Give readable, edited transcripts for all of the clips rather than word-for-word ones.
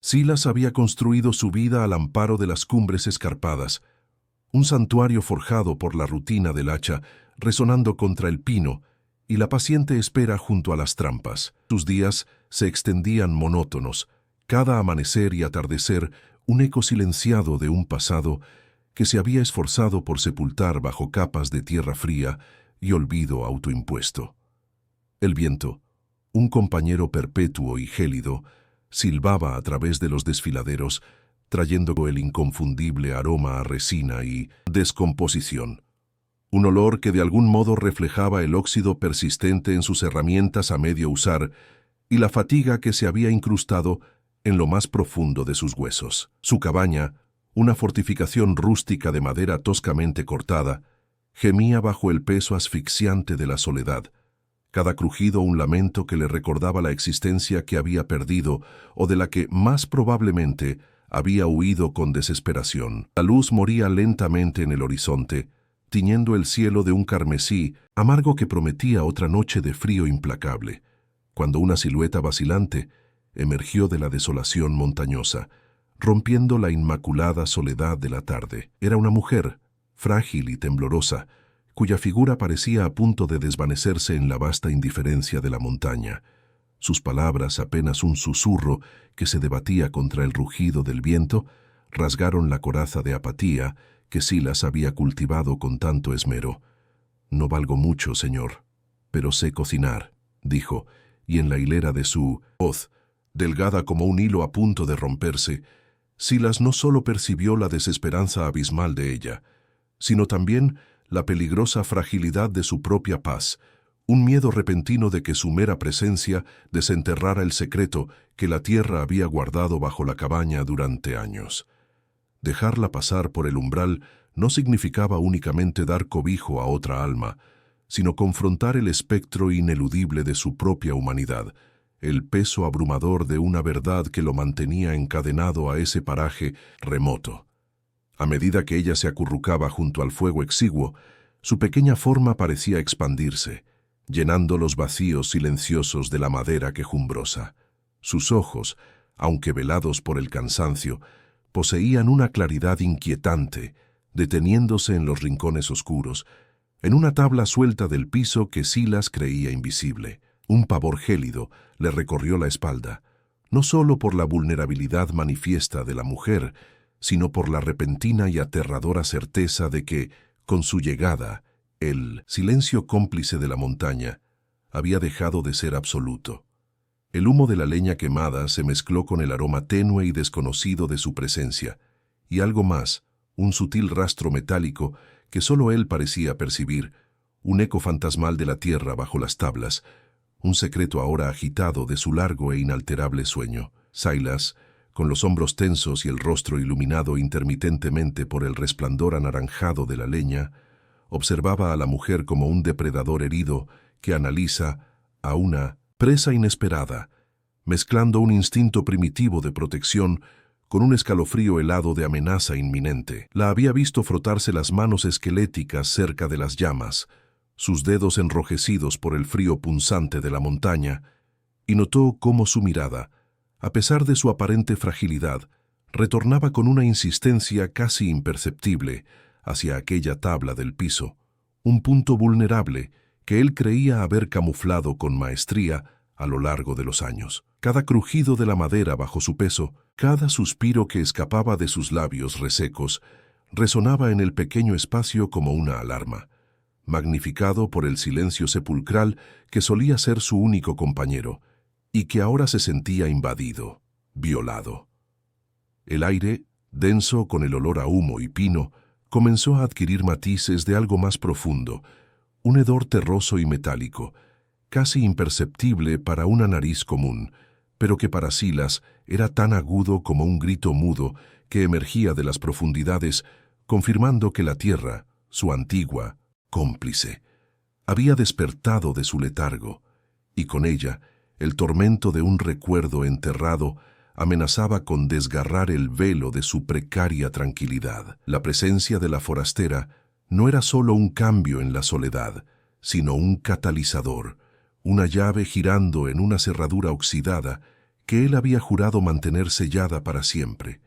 Silas había construido su vida al amparo de las cumbres escarpadas, un santuario forjado por la rutina del hacha, resonando contra el pino, y la paciente espera junto a las trampas. Sus días se extendían monótonos, cada amanecer y atardecer un eco silenciado de un pasado que se había esforzado por sepultar bajo capas de tierra fría y olvido autoimpuesto. El viento, un compañero perpetuo y gélido, silbaba a través de los desfiladeros, trayendo el inconfundible aroma a resina y descomposición. Un olor que de algún modo reflejaba el óxido persistente en sus herramientas a medio usar y la fatiga que se había incrustado en lo más profundo de sus huesos. Su cabaña, una fortificación rústica de madera toscamente cortada, gemía bajo el peso asfixiante de la soledad, cada crujido un lamento que le recordaba la existencia que había perdido o de la que más probablemente había huido con desesperación. La luz moría lentamente en el horizonte, tiñendo el cielo de un carmesí amargo que prometía otra noche de frío implacable, cuando una silueta vacilante emergió de la desolación montañosa, rompiendo la inmaculada soledad de la tarde. Era una mujer, frágil y temblorosa, cuya figura parecía a punto de desvanecerse en la vasta indiferencia de la montaña. Sus palabras, apenas un susurro que se debatía contra el rugido del viento, rasgaron la coraza de apatía que Silas había cultivado con tanto esmero. «No valgo mucho, señor, pero sé cocinar», dijo, y en la hilera de su voz, delgada como un hilo a punto de romperse, Silas no solo percibió la desesperanza abismal de ella, sino también la peligrosa fragilidad de su propia paz, un miedo repentino de que su mera presencia desenterrara el secreto que la tierra había guardado bajo la cabaña durante años. Dejarla pasar por el umbral no significaba únicamente dar cobijo a otra alma, sino confrontar el espectro ineludible de su propia humanidad, el peso abrumador de una verdad que lo mantenía encadenado a ese paraje remoto. A medida que ella se acurrucaba junto al fuego exiguo, su pequeña forma parecía expandirse, llenando los vacíos silenciosos de la madera quejumbrosa. Sus ojos, aunque velados por el cansancio, poseían una claridad inquietante, deteniéndose en los rincones oscuros, en una tabla suelta del piso que Silas creía invisible. Un pavor gélido le recorrió la espalda, no solo por la vulnerabilidad manifiesta de la mujer, sino por la repentina y aterradora certeza de que, con su llegada, el silencio cómplice de la montaña había dejado de ser absoluto. El humo de la leña quemada se mezcló con el aroma tenue y desconocido de su presencia, y algo más, un sutil rastro metálico que solo él parecía percibir, un eco fantasmal de la tierra bajo las tablas, un secreto ahora agitado de su largo e inalterable sueño. Silas, con los hombros tensos y el rostro iluminado intermitentemente por el resplandor anaranjado de la leña, observaba a la mujer como un depredador herido que analiza a una presa inesperada, mezclando un instinto primitivo de protección con un escalofrío helado de amenaza inminente. La había visto frotarse las manos esqueléticas cerca de las llamas, sus dedos enrojecidos por el frío punzante de la montaña, y notó cómo su mirada, a pesar de su aparente fragilidad, retornaba con una insistencia casi imperceptible hacia aquella tabla del piso, un punto vulnerable que él creía haber camuflado con maestría a lo largo de los años. Cada crujido de la madera bajo su peso, cada suspiro que escapaba de sus labios resecos, resonaba en el pequeño espacio como una alarma, magnificado por el silencio sepulcral que solía ser su único compañero, y que ahora se sentía invadido, violado. El aire, denso con el olor a humo y pino, comenzó a adquirir matices de algo más profundo, un hedor terroso y metálico, casi imperceptible para una nariz común, pero que para Silas era tan agudo como un grito mudo que emergía de las profundidades, confirmando que la tierra, su antigua cómplice, había despertado de su letargo, y con ella el tormento de un recuerdo enterrado amenazaba con desgarrar el velo de su precaria tranquilidad. La presencia de la forastera no era solo un cambio en la soledad, sino un catalizador, una llave girando en una cerradura oxidada que él había jurado mantener sellada para siempre,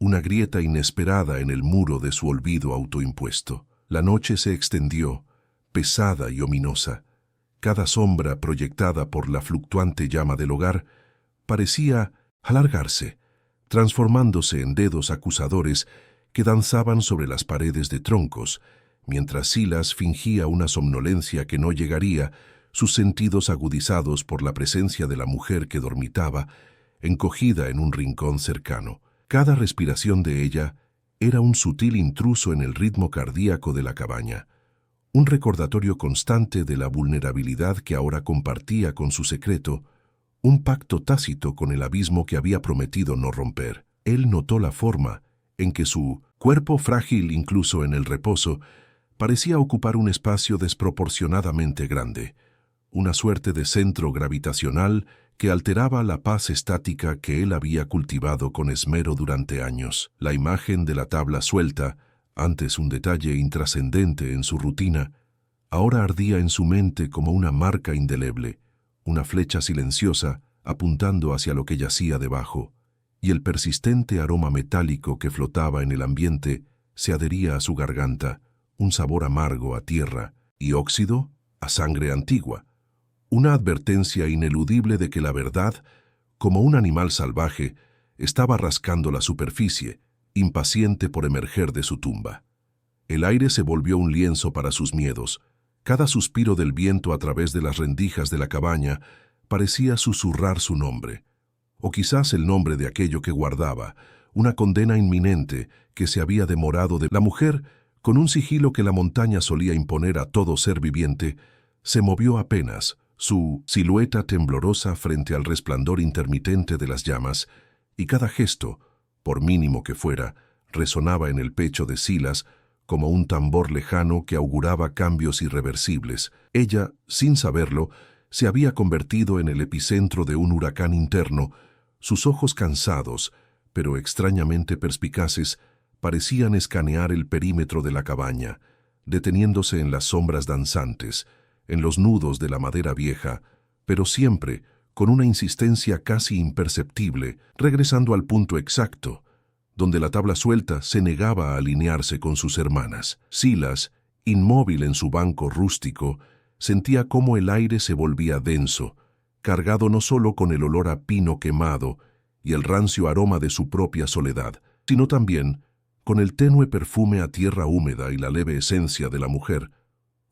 una grieta inesperada en el muro de su olvido autoimpuesto. La noche se extendió, pesada y ominosa. Cada sombra proyectada por la fluctuante llama del hogar parecía alargarse, transformándose en dedos acusadores que danzaban sobre las paredes de troncos, mientras Silas fingía una somnolencia que no llegaría, sus sentidos agudizados por la presencia de la mujer que dormitaba, encogida en un rincón cercano. Cada respiración de ella era un sutil intruso en el ritmo cardíaco de la cabaña, un recordatorio constante de la vulnerabilidad que ahora compartía con su secreto, un pacto tácito con el abismo que había prometido no romper. Él notó la forma en que su cuerpo frágil, incluso en el reposo, parecía ocupar un espacio desproporcionadamente grande, una suerte de centro gravitacional que alteraba la paz estática que él había cultivado con esmero durante años. La imagen de la tabla suelta, antes un detalle intrascendente en su rutina, ahora ardía en su mente como una marca indeleble, una flecha silenciosa apuntando hacia lo que yacía debajo, y el persistente aroma metálico que flotaba en el ambiente se adhería a su garganta, un sabor amargo a tierra y óxido a sangre antigua, una advertencia ineludible de que la verdad, como un animal salvaje, estaba rascando la superficie, impaciente por emerger de su tumba. El aire se volvió un lienzo para sus miedos. Cada suspiro del viento a través de las rendijas de la cabaña parecía susurrar su nombre, o quizás el nombre de aquello que guardaba, una condena inminente que se había demorado de la mujer, con un sigilo que la montaña solía imponer a todo ser viviente, se movió apenas, su silueta temblorosa frente al resplandor intermitente de las llamas, y cada gesto, por mínimo que fuera, resonaba en el pecho de Silas como un tambor lejano que auguraba cambios irreversibles. Ella, sin saberlo, se había convertido en el epicentro de un huracán interno. Sus ojos cansados, pero extrañamente perspicaces, parecían escanear el perímetro de la cabaña, deteniéndose en las sombras danzantes, en los nudos de la madera vieja, pero siempre con una insistencia casi imperceptible, regresando al punto exacto, donde la tabla suelta se negaba a alinearse con sus hermanas. Silas, inmóvil en su banco rústico, sentía cómo el aire se volvía denso, cargado no solo con el olor a pino quemado y el rancio aroma de su propia soledad, sino también con el tenue perfume a tierra húmeda y la leve esencia de la mujer,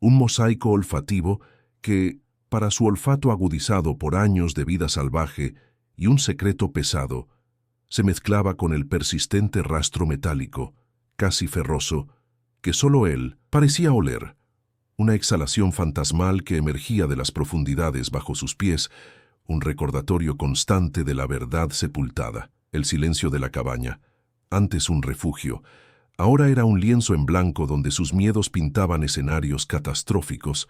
un mosaico olfativo que, para su olfato agudizado por años de vida salvaje y un secreto pesado, se mezclaba con el persistente rastro metálico, casi ferroso, que solo él parecía oler, una exhalación fantasmal que emergía de las profundidades bajo sus pies, un recordatorio constante de la verdad sepultada. El silencio de la cabaña, antes un refugio, ahora era un lienzo en blanco donde sus miedos pintaban escenarios catastróficos.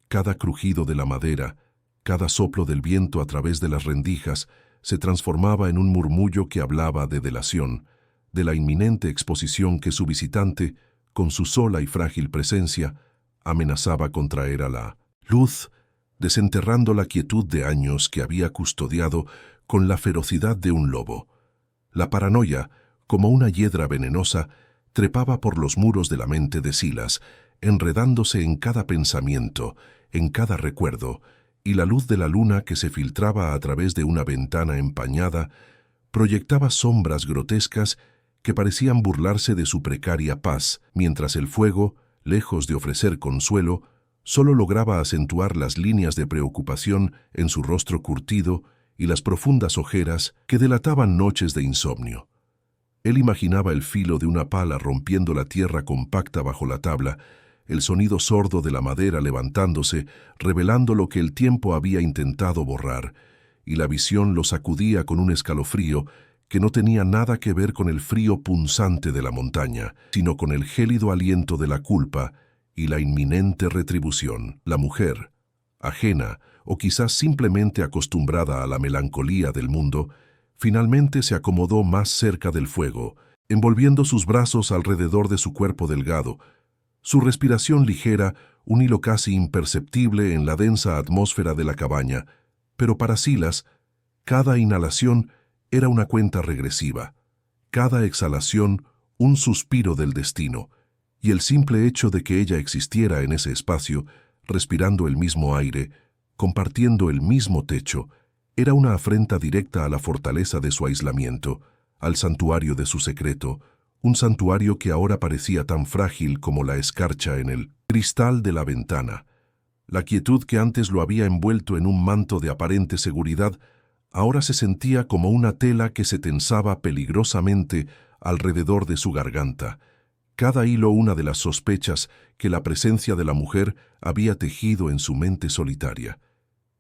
Cada crujido de la madera, cada soplo del viento a través de las rendijas, se transformaba en un murmullo que hablaba de delación, de la inminente exposición que su visitante, con su sola y frágil presencia, amenazaba con traer a la luz, desenterrando la quietud de años que había custodiado con la ferocidad de un lobo. La paranoia, como una hiedra venenosa, trepaba por los muros de la mente de Silas, enredándose en cada pensamiento, en cada recuerdo, y la luz de la luna que se filtraba a través de una ventana empañada proyectaba sombras grotescas que parecían burlarse de su precaria paz, mientras el fuego, lejos de ofrecer consuelo, solo lograba acentuar las líneas de preocupación en su rostro curtido y las profundas ojeras que delataban noches de insomnio. Él imaginaba el filo de una pala rompiendo la tierra compacta bajo la tabla, el sonido sordo de la madera levantándose, revelando lo que el tiempo había intentado borrar, y la visión lo sacudía con un escalofrío que no tenía nada que ver con el frío punzante de la montaña, sino con el gélido aliento de la culpa y la inminente retribución. La mujer, ajena o quizás simplemente acostumbrada a la melancolía del mundo, finalmente se acomodó más cerca del fuego, envolviendo sus brazos alrededor de su cuerpo delgado, su respiración ligera, un hilo casi imperceptible en la densa atmósfera de la cabaña, pero para Silas, Cada inhalación era una cuenta regresiva, cada exhalación un suspiro del destino, y el simple hecho de que ella existiera en ese espacio, respirando el mismo aire, compartiendo el mismo techo, era una afrenta directa a la fortaleza de su aislamiento, al santuario de su secreto, un santuario que ahora parecía tan frágil como la escarcha en el cristal de la ventana. La quietud que antes lo había envuelto en un manto de aparente seguridad, ahora se sentía como una tela que se tensaba peligrosamente alrededor de su garganta, cada hilo una de las sospechas que la presencia de la mujer había tejido en su mente solitaria.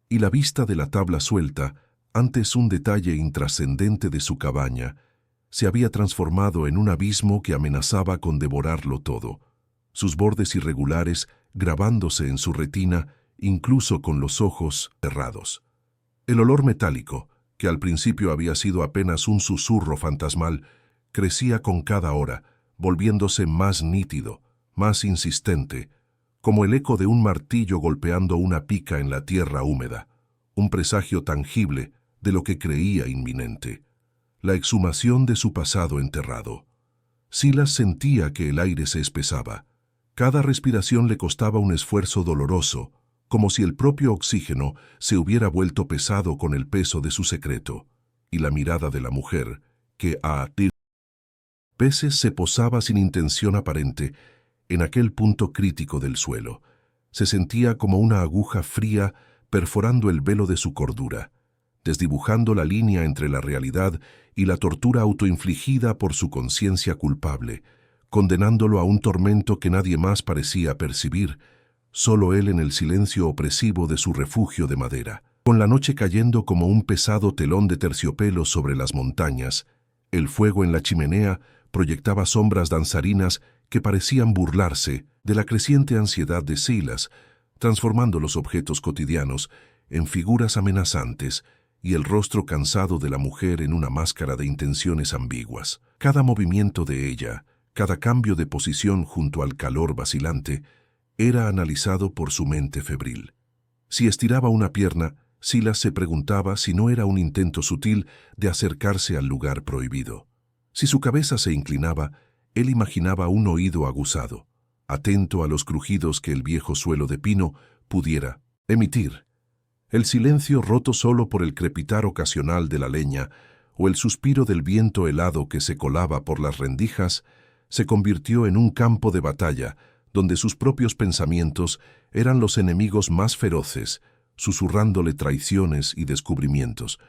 Y la vista de la tabla suelta, antes un detalle intrascendente de su cabaña, se había transformado en un abismo que amenazaba con devorarlo todo, sus bordes irregulares grabándose en su retina, incluso con los ojos cerrados. El olor metálico, que al principio había sido apenas un susurro fantasmal, crecía con cada hora, volviéndose más nítido, más insistente, como el eco de un martillo golpeando una pica en la tierra húmeda, un presagio tangible de lo que creía inminente, la exhumación de su pasado enterrado. Silas sentía que el aire se espesaba. Cada respiración le costaba un esfuerzo doloroso, como si el propio oxígeno se hubiera vuelto pesado con el peso de su secreto, y la mirada de la mujer, que a veces se posaba sin intención aparente en aquel punto crítico del suelo, se sentía como una aguja fría perforando el velo de su cordura, desdibujando la línea entre la realidad y la tortura autoinfligida por su conciencia culpable, condenándolo a un tormento que nadie más parecía percibir, solo él en el silencio opresivo de su refugio de madera. Con la noche cayendo como un pesado telón de terciopelo sobre las montañas, el fuego en la chimenea proyectaba sombras danzarinas que parecían burlarse de la creciente ansiedad de Silas, transformando los objetos cotidianos en figuras amenazantes y el rostro cansado de la mujer en una máscara de intenciones ambiguas. Cada movimiento de ella, cada cambio de posición junto al calor vacilante, era analizado por su mente febril. Si estiraba una pierna, Silas se preguntaba si no era un intento sutil de acercarse al lugar prohibido. Si su cabeza se inclinaba, él imaginaba un oído aguzado, atento a los crujidos que el viejo suelo de pino pudiera emitir. El silencio roto solo por el crepitar ocasional de la leña o el suspiro del viento helado que se colaba por las rendijas se convirtió en un campo de batalla donde sus propios pensamientos eran los enemigos más feroces, susurrándole traiciones y descubrimientos,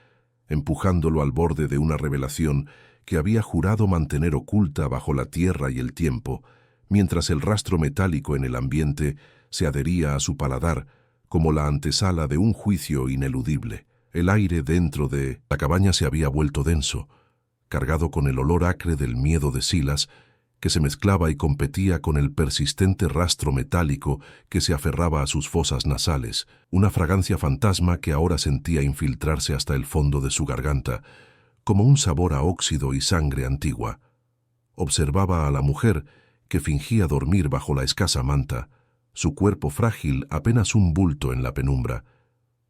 empujándolo al borde de una revelación que había jurado mantener oculta bajo la tierra y el tiempo, mientras el rastro metálico en el ambiente se adhería a su paladar como la antesala de un juicio ineludible. El aire dentro de la cabaña se había vuelto denso, cargado con el olor acre del miedo de Silas, que se mezclaba y competía con el persistente rastro metálico que se aferraba a sus fosas nasales, una fragancia fantasma que ahora sentía infiltrarse hasta el fondo de su garganta, como un sabor a óxido y sangre antigua. Observaba a la mujer, que fingía dormir bajo la escasa manta, su cuerpo frágil apenas un bulto en la penumbra,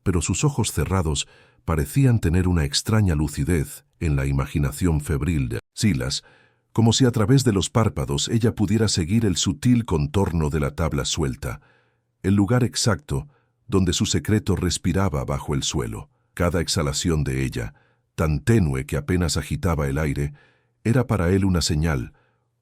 pero sus ojos cerrados parecían tener una extraña lucidez en la imaginación febril de Silas, como si a través de los párpados ella pudiera seguir el sutil contorno de la tabla suelta, el lugar exacto donde su secreto respiraba bajo el suelo. Cada exhalación de ella, tan tenue que apenas agitaba el aire, era para él una señal,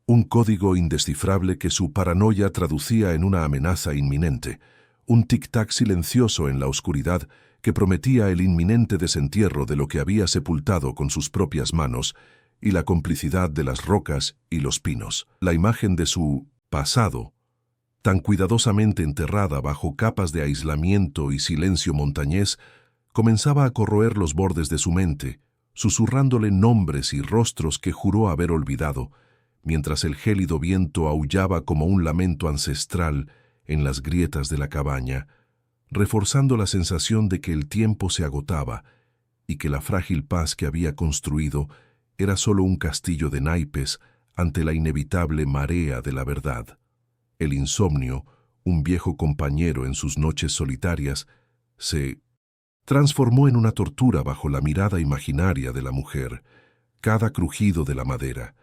un código indescifrable que su paranoia traducía en una amenaza inminente, un tic-tac silencioso en la oscuridad que prometía el inminente desentierro de lo que había sepultado con sus propias manos y la complicidad de las rocas y los pinos. La imagen de su pasado, tan cuidadosamente enterrada bajo capas de aislamiento y silencio montañés, comenzaba a corroer los bordes de su mente, susurrándole nombres y rostros que juró haber olvidado, mientras el gélido viento aullaba como un lamento ancestral en las grietas de la cabaña, reforzando la sensación de que el tiempo se agotaba y que la frágil paz que había construido era solo un castillo de naipes ante la inevitable marea de la verdad. El insomnio, un viejo compañero en sus noches solitarias, se transformó en una tortura bajo la mirada imaginaria de la mujer, cada crujido de la madera,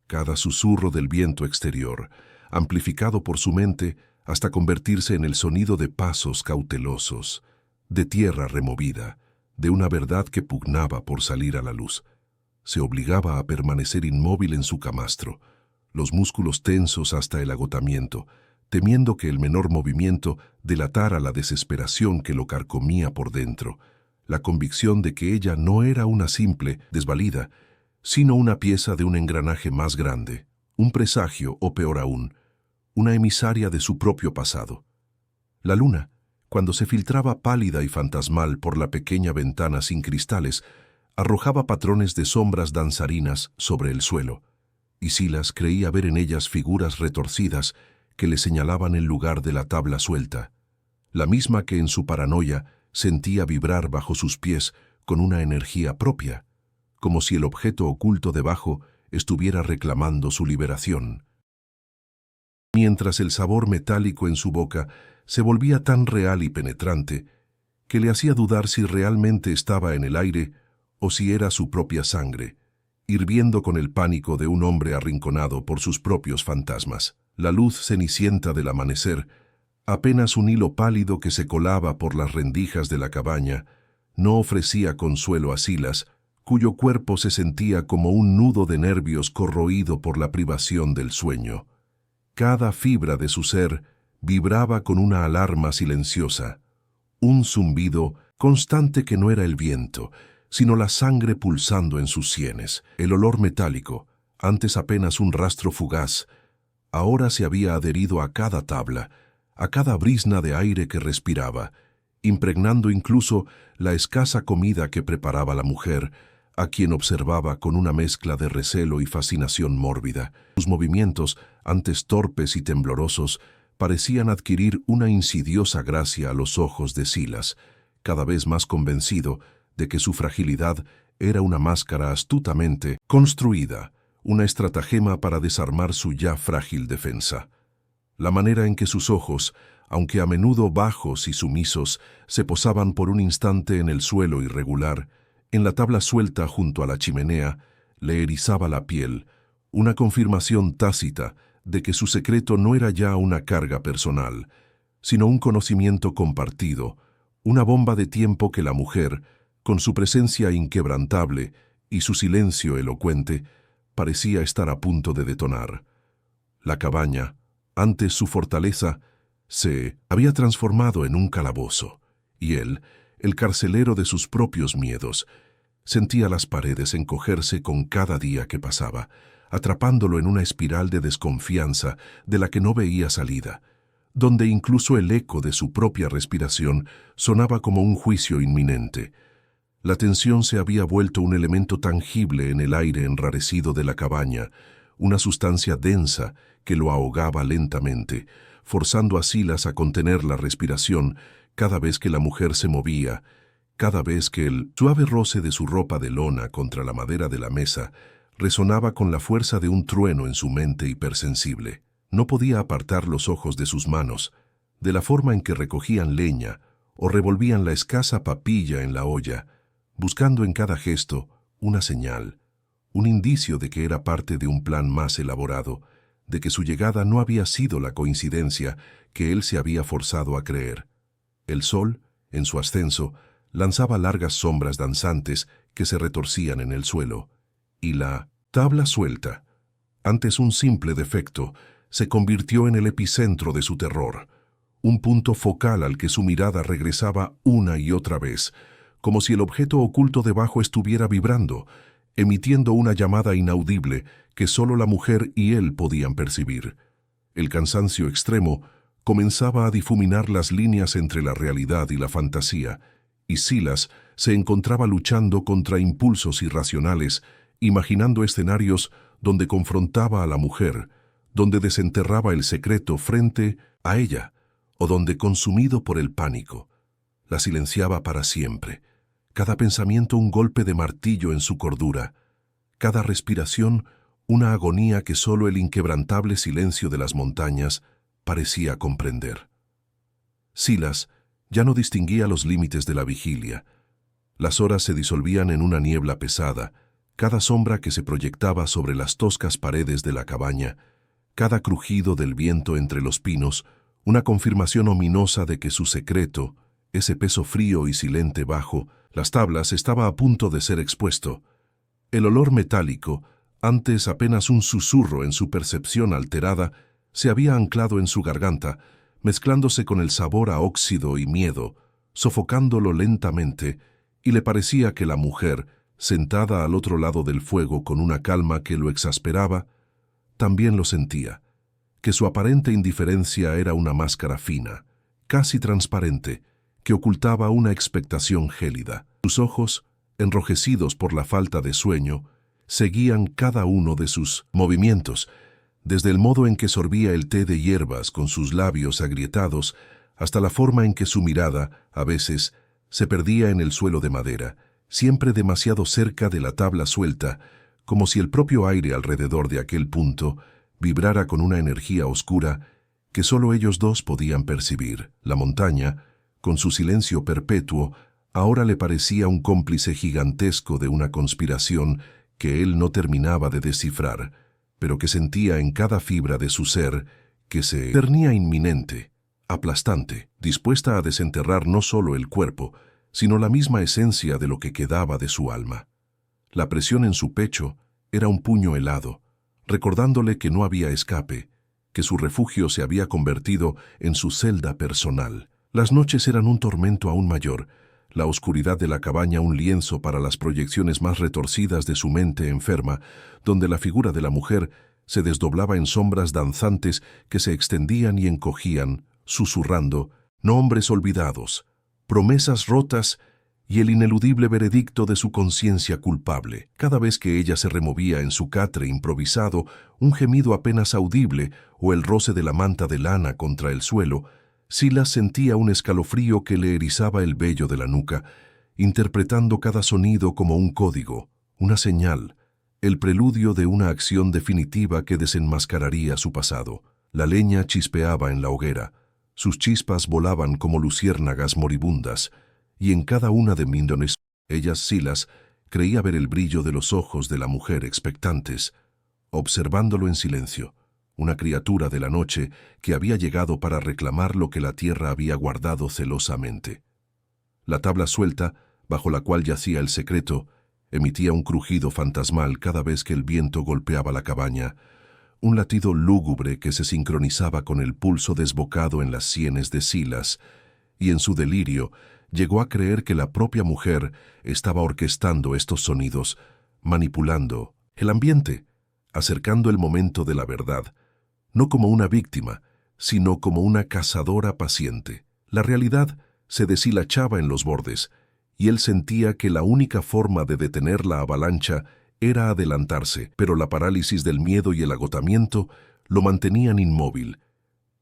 cada susurro del viento exterior, amplificado por su mente hasta convertirse en el sonido de pasos cautelosos, de tierra removida, de una verdad que pugnaba por salir a la luz. Se obligaba a permanecer inmóvil en su camastro, los músculos tensos hasta el agotamiento, temiendo que el menor movimiento delatara la desesperación que lo carcomía por dentro, la convicción de que ella no era una simple desvalida, sino una pieza de un engranaje más grande, un presagio o peor aún, una emisaria de su propio pasado. La luna, cuando se filtraba pálida y fantasmal por la pequeña ventana sin cristales, arrojaba patrones de sombras danzarinas sobre el suelo, y Silas creía ver en ellas figuras retorcidas que le señalaban el lugar de la tabla suelta, la misma que en su paranoia sentía vibrar bajo sus pies con una energía propia, como si el objeto oculto debajo estuviera reclamando su liberación. Mientras el sabor metálico en su boca se volvía tan real y penetrante que le hacía dudar si realmente estaba en el aire o si era su propia sangre, hirviendo con el pánico de un hombre arrinconado por sus propios fantasmas. La luz cenicienta del amanecer, apenas un hilo pálido que se colaba por las rendijas de la cabaña, no ofrecía consuelo a Silas, cuyo cuerpo se sentía como un nudo de nervios corroído por la privación del sueño. Cada fibra de su ser vibraba con una alarma silenciosa, un zumbido constante que no era el viento, sino la sangre pulsando en sus sienes. El olor metálico, antes apenas un rastro fugaz, ahora se había adherido a cada tabla, a cada brizna de aire que respiraba, impregnando incluso la escasa comida que preparaba la mujer, a quien observaba con una mezcla de recelo y fascinación mórbida. Sus movimientos, antes torpes y temblorosos, parecían adquirir una insidiosa gracia a los ojos de Silas, cada vez más convencido de que su fragilidad era una máscara astutamente construida, una estratagema para desarmar su ya frágil defensa. La manera en que sus ojos, aunque a menudo bajos y sumisos, se posaban por un instante en el suelo irregular, en la tabla suelta junto a la chimenea, le erizaba la piel, una confirmación tácita de que su secreto no era ya una carga personal, sino un conocimiento compartido, una bomba de tiempo que la mujer, con su presencia inquebrantable y su silencio elocuente, parecía estar a punto de detonar. La cabaña, antes su fortaleza, se había transformado en un calabozo, y él, el carcelero de sus propios miedos, sentía las paredes encogerse con cada día que pasaba, atrapándolo en una espiral de desconfianza de la que no veía salida, donde incluso el eco de su propia respiración sonaba como un juicio inminente. La tensión se había vuelto un elemento tangible en el aire enrarecido de la cabaña, una sustancia densa que lo ahogaba lentamente, forzando a Silas a contener la respiración cada vez que la mujer se movía, cada vez que el suave roce de su ropa de lona contra la madera de la mesa resonaba con la fuerza de un trueno en su mente hipersensible. No podía apartar los ojos de sus manos, de la forma en que recogían leña o revolvían la escasa papilla en la olla, buscando en cada gesto una señal, un indicio de que era parte de un plan más elaborado, de que su llegada no había sido la coincidencia que él se había forzado a creer. El sol, en su ascenso, lanzaba largas sombras danzantes que se retorcían en el suelo, y la tabla suelta, antes un simple defecto, se convirtió en el epicentro de su terror, un punto focal al que su mirada regresaba una y otra vez, como si el objeto oculto debajo estuviera vibrando, emitiendo una llamada inaudible que solo la mujer y él podían percibir. El cansancio extremo comenzaba a difuminar las líneas entre la realidad y la fantasía, y Silas se encontraba luchando contra impulsos irracionales, imaginando escenarios donde confrontaba a la mujer, donde desenterraba el secreto frente a ella, o donde, consumido por el pánico, la silenciaba para siempre. Cada pensamiento un golpe de martillo en su cordura, cada respiración una agonía que solo el inquebrantable silencio de las montañas parecía comprender. Silas Ya no distinguía los límites de la vigilia. Las horas se disolvían en una niebla pesada, cada sombra que se proyectaba sobre las toscas paredes de la cabaña, cada crujido del viento entre los pinos, una confirmación ominosa de que su secreto, ese peso frío y silente bajo las tablas, estaba a punto de ser expuesto. El olor metálico, antes apenas un susurro en su percepción alterada, se había anclado en su garganta, mezclándose con el sabor a óxido y miedo, sofocándolo lentamente, y le parecía que la mujer, sentada al otro lado del fuego con una calma que lo exasperaba, también lo sentía, que su aparente indiferencia era una máscara fina, casi transparente, que ocultaba una expectación gélida. Sus ojos, enrojecidos por la falta de sueño, seguían cada uno de sus movimientos, desde el modo en que sorbía el té de hierbas con sus labios agrietados hasta la forma en que su mirada, a veces, se perdía en el suelo de madera, siempre demasiado cerca de la tabla suelta, como si el propio aire alrededor de aquel punto vibrara con una energía oscura que solo ellos dos podían percibir. La montaña, con su silencio perpetuo, ahora le parecía un cómplice gigantesco de una conspiración que él no terminaba de descifrar, pero que sentía en cada fibra de su ser que se cernía inminente, aplastante, dispuesta a desenterrar no solo el cuerpo, sino la misma esencia de lo que quedaba de su alma. La presión en su pecho era un puño helado, recordándole que no había escape, que su refugio se había convertido en su celda personal. Las noches eran un tormento aún mayor, la oscuridad de la cabaña un lienzo para las proyecciones más retorcidas de su mente enferma, donde la figura de la mujer se desdoblaba en sombras danzantes que se extendían y encogían, susurrando nombres olvidados, promesas rotas y el ineludible veredicto de su conciencia culpable. Cada vez que ella se removía en su catre improvisado, un gemido apenas audible o el roce de la manta de lana contra el suelo, Silas sentía un escalofrío que le erizaba el vello de la nuca, interpretando cada sonido como un código, una señal, el preludio de una acción definitiva que desenmascararía su pasado. La leña chispeaba en la hoguera, sus chispas volaban como luciérnagas moribundas, y en cada una de Mindones, Silas, creía ver el brillo de los ojos de la mujer expectantes, observándolo en silencio. Una criatura de la noche que había llegado para reclamar lo que la tierra había guardado celosamente. La tabla suelta, bajo la cual yacía el secreto, emitía un crujido fantasmal cada vez que el viento golpeaba la cabaña, un latido lúgubre que se sincronizaba con el pulso desbocado en las sienes de Silas, y en su delirio llegó a creer que la propia mujer estaba orquestando estos sonidos, manipulando el ambiente, acercando el momento de la verdad, no como una víctima, sino como una cazadora paciente. La realidad se deshilachaba en los bordes, y él sentía que la única forma de detener la avalancha era adelantarse, pero la parálisis del miedo y el agotamiento lo mantenían inmóvil,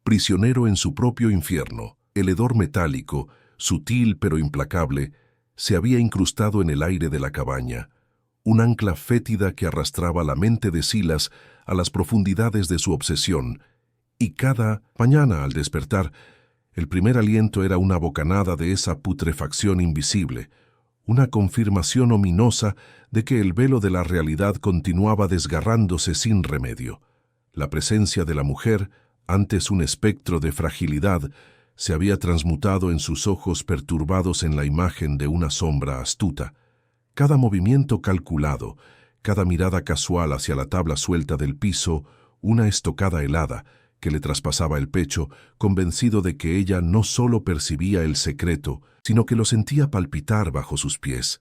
prisionero en su propio infierno. El hedor metálico, sutil pero implacable, se había incrustado en el aire de la cabaña, un ancla fétida que arrastraba la mente de Silas a las profundidades de su obsesión, y cada mañana al despertar, el primer aliento era una bocanada de esa putrefacción invisible, una confirmación ominosa de que el velo de la realidad continuaba desgarrándose sin remedio. La presencia de la mujer, antes un espectro de fragilidad, se había transmutado en sus ojos perturbados en la imagen de una sombra astuta. Cada movimiento calculado, cada mirada casual hacia la tabla suelta del piso, una estocada helada que le traspasaba el pecho, convencido de que ella no solo percibía el secreto, sino que lo sentía palpitar bajo sus pies.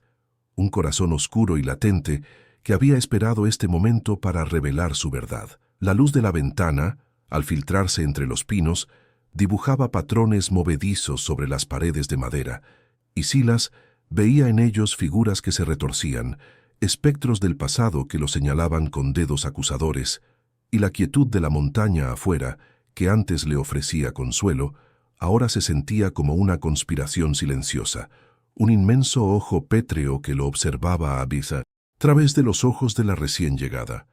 Un corazón oscuro y latente que había esperado este momento para revelar su verdad. La luz de la ventana, al filtrarse entre los pinos, dibujaba patrones movedizos sobre las paredes de madera, y Silas veía en ellos figuras que se retorcían, espectros del pasado que lo señalaban con dedos acusadores, y la quietud de la montaña afuera, que antes le ofrecía consuelo, ahora se sentía como una conspiración silenciosa, un inmenso ojo pétreo que lo observaba a través de los ojos de la recién llegada.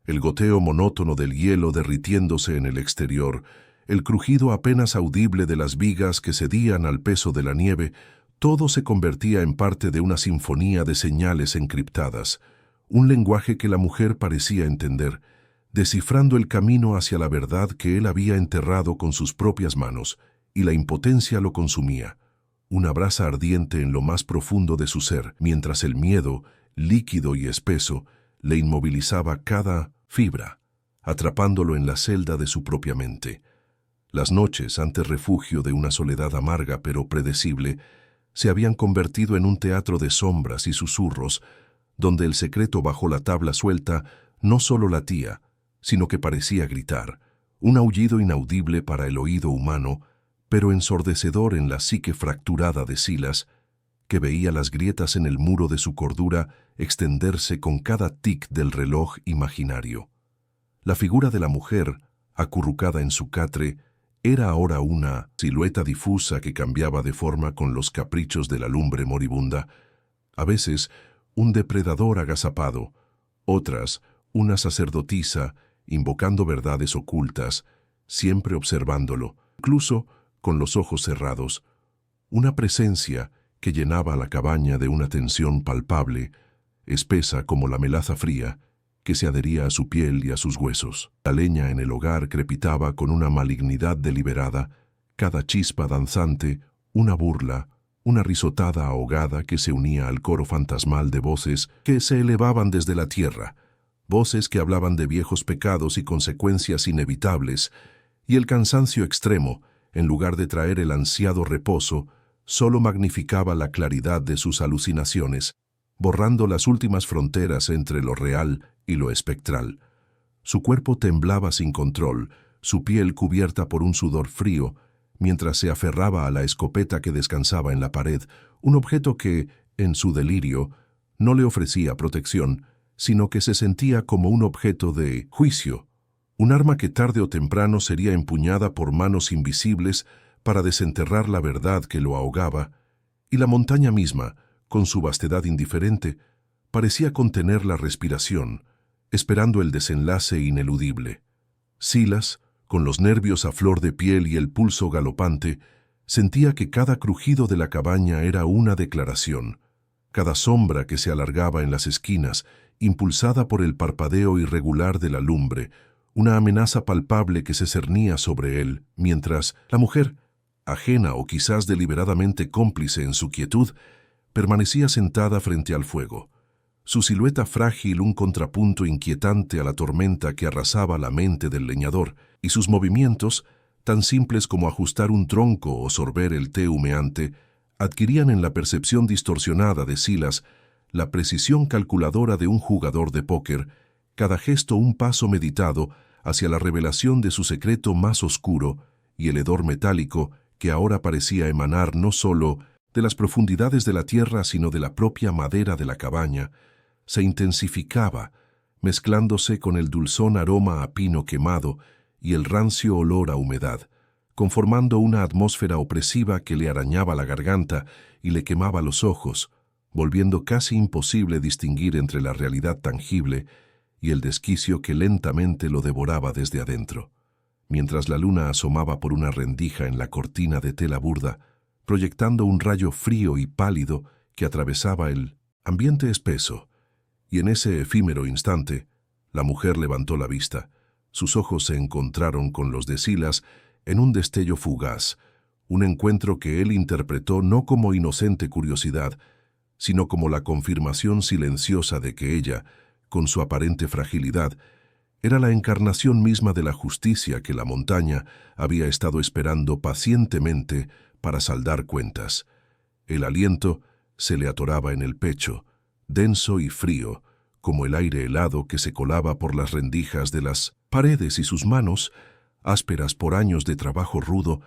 El goteo monótono del hielo derritiéndose en el exterior, el crujido apenas audible de las vigas que cedían al peso de la nieve, todo se convertía en parte de una sinfonía de señales encriptadas, un lenguaje que la mujer parecía entender, descifrando el camino hacia la verdad que él había enterrado con sus propias manos, y la impotencia lo consumía, una brasa ardiente en lo más profundo de su ser, mientras el miedo, líquido y espeso, le inmovilizaba cada fibra, atrapándolo en la celda de su propia mente. Las noches, antes refugio de una soledad amarga pero predecible, se habían convertido en un teatro de sombras y susurros, donde el secreto bajo la tabla suelta no solo latía, sino que parecía gritar, un aullido inaudible para el oído humano, pero ensordecedor en la psique fracturada de Silas, que veía las grietas en el muro de su cordura extenderse con cada tic del reloj imaginario. La figura de la mujer, acurrucada en su catre, era ahora una silueta difusa que cambiaba de forma con los caprichos de la lumbre moribunda, a veces un depredador agazapado, otras una sacerdotisa invocando verdades ocultas, siempre observándolo, incluso con los ojos cerrados, una presencia que llenaba la cabaña de una tensión palpable, espesa como la melaza fría, que se adhería a su piel y a sus huesos. La leña en el hogar crepitaba con una malignidad deliberada, cada chispa danzante, una burla, una risotada ahogada que se unía al coro fantasmal de voces que se elevaban desde la tierra, voces que hablaban de viejos pecados y consecuencias inevitables, y el cansancio extremo, en lugar de traer el ansiado reposo, solo magnificaba la claridad de sus alucinaciones, borrando las últimas fronteras entre lo real y lo espectral. Su cuerpo temblaba sin control, su piel cubierta por un sudor frío, mientras se aferraba a la escopeta que descansaba en la pared, un objeto que, en su delirio, no le ofrecía protección, sino que se sentía como un objeto de juicio, un arma que tarde o temprano sería empuñada por manos invisibles para desenterrar la verdad que lo ahogaba, y la montaña misma, con su vastedad indiferente, parecía contener la respiración, esperando el desenlace ineludible. Silas, con los nervios a flor de piel y el pulso galopante, sentía que cada crujido de la cabaña era una declaración, cada sombra que se alargaba en las esquinas, impulsada por el parpadeo irregular de la lumbre, una amenaza palpable que se cernía sobre él, mientras la mujer, ajena o quizás deliberadamente cómplice en su quietud, permanecía sentada frente al fuego, su silueta frágil un contrapunto inquietante a la tormenta que arrasaba la mente del leñador, y sus movimientos, tan simples como ajustar un tronco o sorber el té humeante, adquirían en la percepción distorsionada de Silas la precisión calculadora de un jugador de póker, cada gesto un paso meditado hacia la revelación de su secreto más oscuro, y el hedor metálico que ahora parecía emanar no solo de las profundidades de la tierra sino de la propia madera de la cabaña, se intensificaba, mezclándose con el dulzón aroma a pino quemado y el rancio olor a humedad, conformando una atmósfera opresiva que le arañaba la garganta y le quemaba los ojos, volviendo casi imposible distinguir entre la realidad tangible y el desquicio que lentamente lo devoraba desde adentro. Mientras la luna asomaba por una rendija en la cortina de tela burda, proyectando un rayo frío y pálido que atravesaba el ambiente espeso, y en ese efímero instante, la mujer levantó la vista. Sus ojos se encontraron con los de Silas en un destello fugaz, un encuentro que él interpretó no como inocente curiosidad, sino como la confirmación silenciosa de que ella, con su aparente fragilidad, era la encarnación misma de la justicia que la montaña había estado esperando pacientemente para saldar cuentas. El aliento se le atoraba en el pecho, denso y frío, como el aire helado que se colaba por las rendijas de las paredes, y sus manos, ásperas por años de trabajo rudo,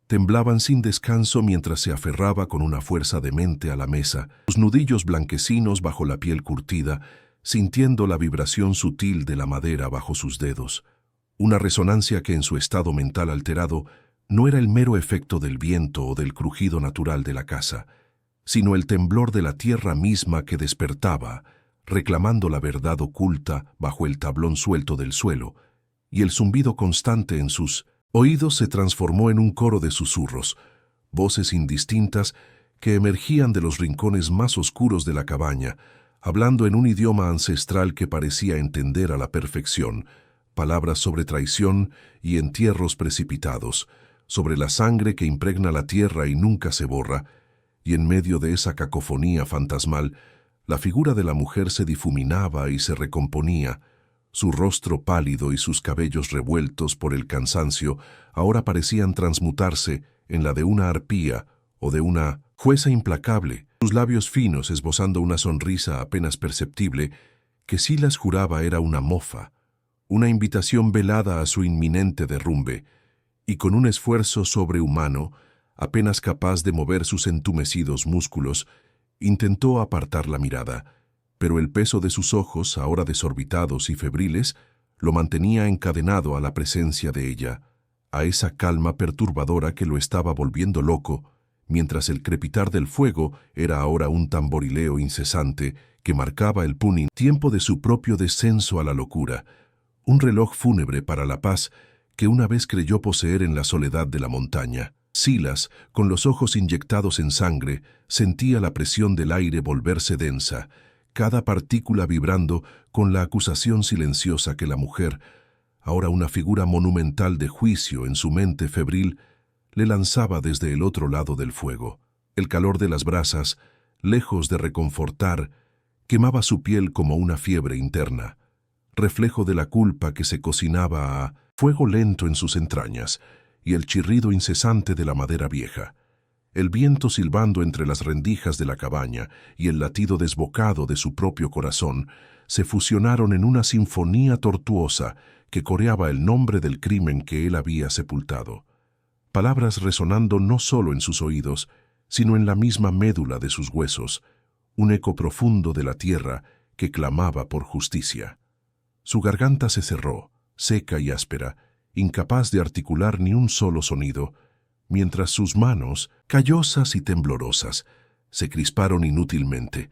temblaban sin descanso mientras se aferraba con una fuerza demente a la mesa, sus nudillos blanquecinos bajo la piel curtida, sintiendo la vibración sutil de la madera bajo sus dedos, una resonancia que en su estado mental alterado no era el mero efecto del viento o del crujido natural de la casa, sino el temblor de la tierra misma que despertaba, reclamando la verdad oculta bajo el tablón suelto del suelo, y el zumbido constante en sus Oídos se transformó en un coro de susurros, voces indistintas que emergían de los rincones más oscuros de la cabaña, hablando en un idioma ancestral que parecía entender a la perfección, palabras sobre traición y entierros precipitados, sobre la sangre que impregna la tierra y nunca se borra, y en medio de esa cacofonía fantasmal, la figura de la mujer se difuminaba y se recomponía. Su rostro pálido y sus cabellos revueltos por el cansancio ahora parecían transmutarse en la de una arpía o de una jueza implacable, sus labios finos esbozando una sonrisa apenas perceptible que Silas juraba era una mofa, una invitación velada a su inminente derrumbe, y con un esfuerzo sobrehumano, apenas capaz de mover sus entumecidos músculos, intentó apartar la mirada, pero el peso de sus ojos, ahora desorbitados y febriles, lo mantenía encadenado a la presencia de ella, a esa calma perturbadora que lo estaba volviendo loco, mientras el crepitar del fuego era ahora un tamborileo incesante que marcaba el punin tiempo de su propio descenso a la locura, un reloj fúnebre para la paz que una vez creyó poseer en la soledad de la montaña. Silas, con los ojos inyectados en sangre, sentía la presión del aire volverse densa, cada partícula vibrando con la acusación silenciosa que la mujer, ahora una figura monumental de juicio en su mente febril, le lanzaba desde el otro lado del fuego. El calor de las brasas, lejos de reconfortar, quemaba su piel como una fiebre interna, reflejo de la culpa que se cocinaba a fuego lento en sus entrañas, y el chirrido incesante de la madera vieja. El viento silbando entre las rendijas de la cabaña y el latido desbocado de su propio corazón se fusionaron en una sinfonía tortuosa que coreaba el nombre del crimen que él había sepultado. Palabras resonando no solo en sus oídos, sino en la misma médula de sus huesos, un eco profundo de la tierra que clamaba por justicia. Su garganta se cerró, seca y áspera, incapaz de articular ni un solo sonido, mientras sus manos, callosas y temblorosas, se crisparon inútilmente,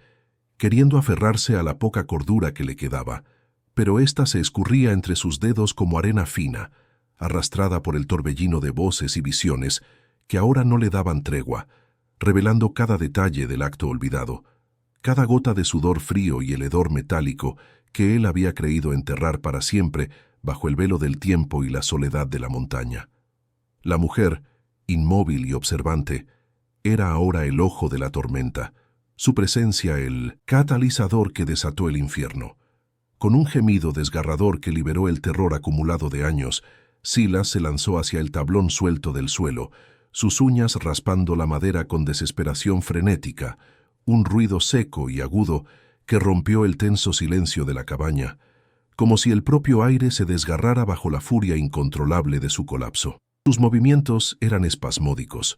queriendo aferrarse a la poca cordura que le quedaba, pero ésta se escurría entre sus dedos como arena fina, arrastrada por el torbellino de voces y visiones que ahora no le daban tregua, revelando cada detalle del acto olvidado, cada gota de sudor frío y el hedor metálico que él había creído enterrar para siempre bajo el velo del tiempo y la soledad de la montaña. La mujer, inmóvil y observante, era ahora el ojo de la tormenta, su presencia el catalizador que desató el infierno. Con un gemido desgarrador que liberó el terror acumulado de años, Silas se lanzó hacia el tablón suelto del suelo, sus uñas raspando la madera con desesperación frenética, un ruido seco y agudo que rompió el tenso silencio de la cabaña, como si el propio aire se desgarrara bajo la furia incontrolable de su colapso. Sus movimientos eran espasmódicos,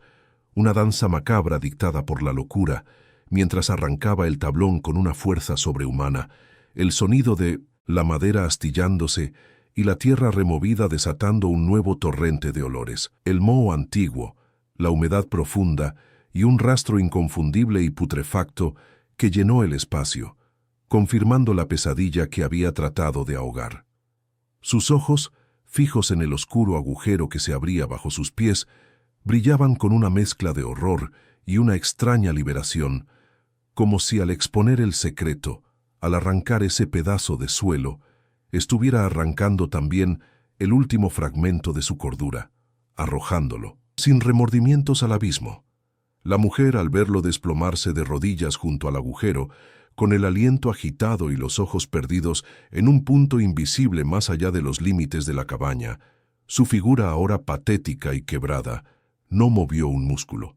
una danza macabra dictada por la locura, mientras arrancaba el tablón con una fuerza sobrehumana, el sonido de la madera astillándose y la tierra removida desatando un nuevo torrente de olores, el moho antiguo, la humedad profunda y un rastro inconfundible y putrefacto que llenó el espacio, confirmando la pesadilla que había tratado de ahogar. Sus ojos, fijos en el oscuro agujero que se abría bajo sus pies, brillaban con una mezcla de horror y una extraña liberación, como si al exponer el secreto, al arrancar ese pedazo de suelo, estuviera arrancando también el último fragmento de su cordura, arrojándolo, sin remordimientos al abismo. La mujer, al verlo desplomarse de rodillas junto al agujero, con el aliento agitado y los ojos perdidos en un punto invisible más allá de los límites de la cabaña, su figura ahora patética y quebrada, no movió un músculo.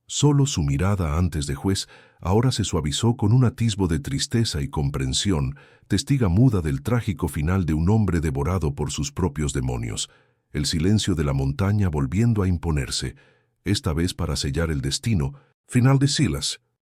Solo su mirada antes de juez ahora se suavizó con un atisbo de tristeza y comprensión, testiga muda del trágico final de un hombre devorado por sus propios demonios, el silencio de la montaña volviendo a imponerse, esta vez para sellar el destino final de Silas.